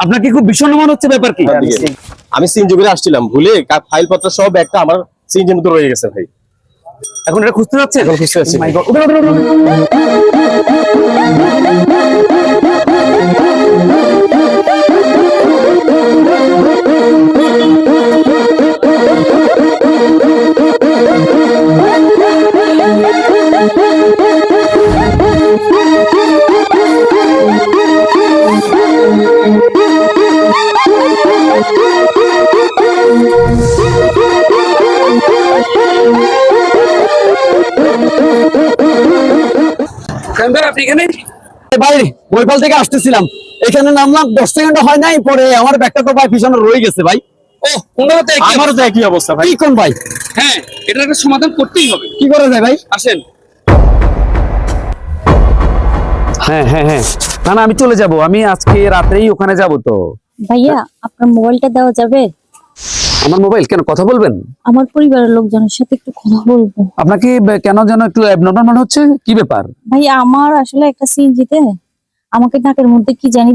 আপনার কি খুব বিষণ্ণ মনে হচ্ছে? ব্যাপার কি? আমি সিএনজি করে আসছিলাম, ভুলে ফাইল পত্র সহ ব্যাগটা আমার সিএনজির মধ্যে রয়ে গেছে ভাই। এখন এটা খুঁজতে যাচ্ছে? এখন খুঁজতে যাচ্ছি। Oh my God! উঠো, উঠো, উঠো, উঠো। আপনি এখানে? ভাই বইপাল থেকে আসতেছিলাম, এখানে নামলাম 10 সেকেন্ড হয় নাই, পরে আমার ব্যাগটা তো ভাই পিছনে রয়ে গেছে ভাই। আমারও তো একই অবস্থা ভাই। কি কোন ভাই? হ্যাঁ, এটার একটা সমাধান করতেই হবে। কি করা যায় ভাই? আসেন। হ্যাঁ হ্যাঁ হ্যাঁ, না না আমি চলে যাব, আমি আজকে রাতেই ওখানে যাব। তো ভাইয়া আপনার মোবাইলটা দেওয়া যাবে? আমার মোবাইল কেন? কথা বলবেন? আমার পরিবারের লোকজনের সাথে একটু কথা বলবো। আপনাকে কেন যেন একটু অ্যাবনর্মাল মনে হচ্ছে, কি ব্যাপার? ভাইয়া আমার আসলে একটা সিএনজিতে আমাকে নাকের মধ্যে কি জানি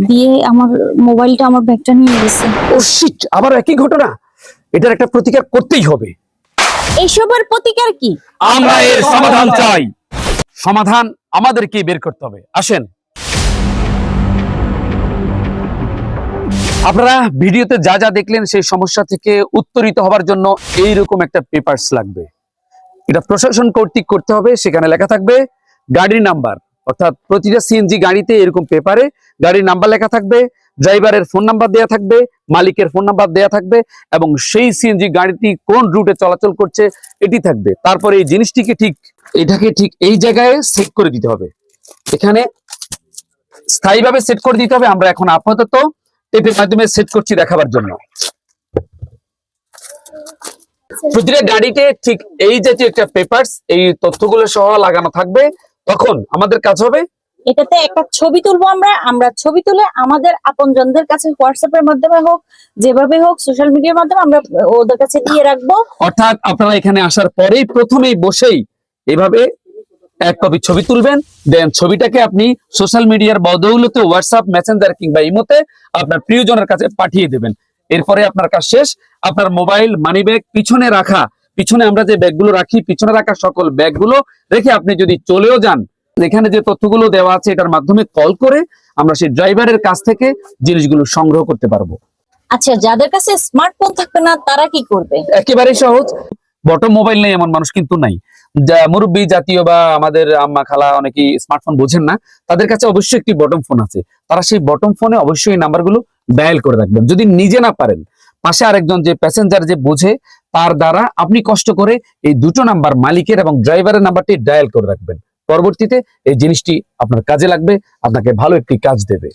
দিয়ে আমার মোবাইলটা, আমার ব্যাগটা নিয়ে গেছে। ও শিট, আবার একই ঘটনা। এটার একটা প্রতিকার করতেই হবে। এইসবের প্রতিকার কি? আমরা এর সমাধান চাই। সমাধান আমাদেরকে বের করতে হবে। আসেন। আপনারা ভিডিওতে যা যা দেখলেন সেই সমস্যা থেকে উত্তরিত হবার জন্য এইরকম একটা পেপারস লাগবে। এটা প্রশাসন কর্তৃক করতে হবে। সেখানে লেখা থাকবে গাড়ির নাম্বার, অর্থাৎ প্রতিটা সিএনজি গাড়িতে এরকম পেপারে গাড়ির নাম্বার লেখা থাকবে, ড্রাইভারের ফোন নাম্বার দেয়া থাকবে, মালিকের ফোন নাম্বার দেয়া থাকবে, এবং সেই সিএনজি গাড়িটি কোন রুটে চলাচল করছে এটি থাকবে। তারপরে এই জিনিসটিকে এটাকে ঠিক এই জায়গায় সেট করে দিতে হবে। এখানে স্থায়ীভাবে সেট করে দিতে হবে। আমরা এখন আপাতত টেপের মাধ্যমে সেট করছি দেখাবার জন্য। প্রতিটা গাড়িতে ঠিক এই জাতীয় একটা পেপারস, এই তথ্যগুলো সহ লাগানো থাকবে। তখন আমাদের কাজ হবে এটাতে একটা ছবি তুলবো আমরা ছবি তুলে আমাদের আপনজনদের কাছে হোয়াটসঅ্যাপের মাধ্যমে হোক, যেভাবে হোক, সোশ্যাল মিডিয়ার মাধ্যমে আমরা ওদের কাছে দিয়ে রাখবো। অর্থাৎ আপনারা এখানে আসার পরেই প্রথমেই বসেই এভাবে এক কপি ছবি তুলবেন। দেন ছবিটাকে আপনি সোশ্যাল মিডিয়ার বদৌলতে হোয়াটসঅ্যাপ, মেসেঞ্জার কিংবা ইমোতে আপনার প্রিয়জনের কাছে পাঠিয়ে দেবেন। এরপরে আপনার কাজ শেষ। আপনার মোবাইল, মানিব্যাগ, পিছনে আমরা যে ব্যাগগুলো রাখি, পিছনে রাখা সকল ব্যাগগুলো রেখে আপনি যদি চলেও যান, এখানে যে তথ্যগুলো দেওয়া আছে এটার মাধ্যমে কল করে আমরা সেই ড্রাইভারের কাছ থেকে জিনিসগুলো সংগ্রহ করতে পারবো। আচ্ছা, যাদের কাছে স্মার্টফোন থাকবে না তারা কি করবে? একেবারেই সহজ। বটম মোবাইল নেই এমন মানুষ কিন্তু নাই। যা মুরব্বী জাতীয় বা আমাদের আম্মা খালা অনেকেই স্মার্টফোন বোঝেন না, তাদের কাছে অবশ্যই একটি বটম ফোন আছে। তারা সেই বটম ফোনে অবশ্যই নাম্বারগুলো ডায়াল করে রাখবেন। যদি নিজে না পারেন, পাশে আরেকজন যে প্যাসেঞ্জার যে বোঝে তার দ্বারা আপনি কষ্ট করে এই দুটো নাম্বার, মালিকের এবং ড্রাইভারের নাম্বারটি ডায়াল করে রাখবেন। পরবর্তীতে এই জিনিসটি আপনার কাজে লাগবে, আপনাকে ভালো একটি কাজ দেবে।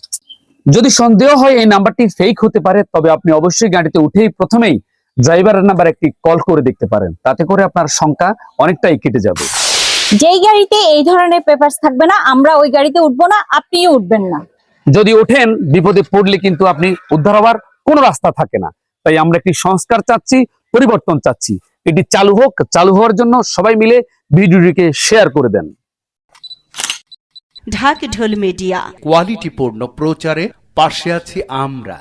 যদি সন্দেহ হয় এই নাম্বারটি ফেক হতে পারে, তবে আপনি অবশ্যই গাড়িতে উঠেই প্রথমেই ড্রাইভারের নাম্বার একটি কল করে দেখতে পারেন। তাতে করে আপনার শঙ্কা অনেকটাই কেটে যাবে। যেই গাড়িতে এই ধরনের পেপারস থাকবে না, আমরা ওই গাড়িতে উঠবো না, আপনিও উঠবেন না। যদি ওঠেন, বিপদে পড়লে কিন্তু আপনি উদ্ধার হওয়ার কোনো রাস্তা থাকে না। তাই আমরা একটি সংস্কার চাচ্ছি, পরিবর্তন চাচ্ছি। এটি চালু হোক। চালু হওয়ার জন্য সবাই মিলে ভিডিওটিকে শেয়ার করে দেন। ঢাক ঢোল মিডিয়া, কোয়ালিটিপূর্ণ প্রচারে পাশে আছি আমরা।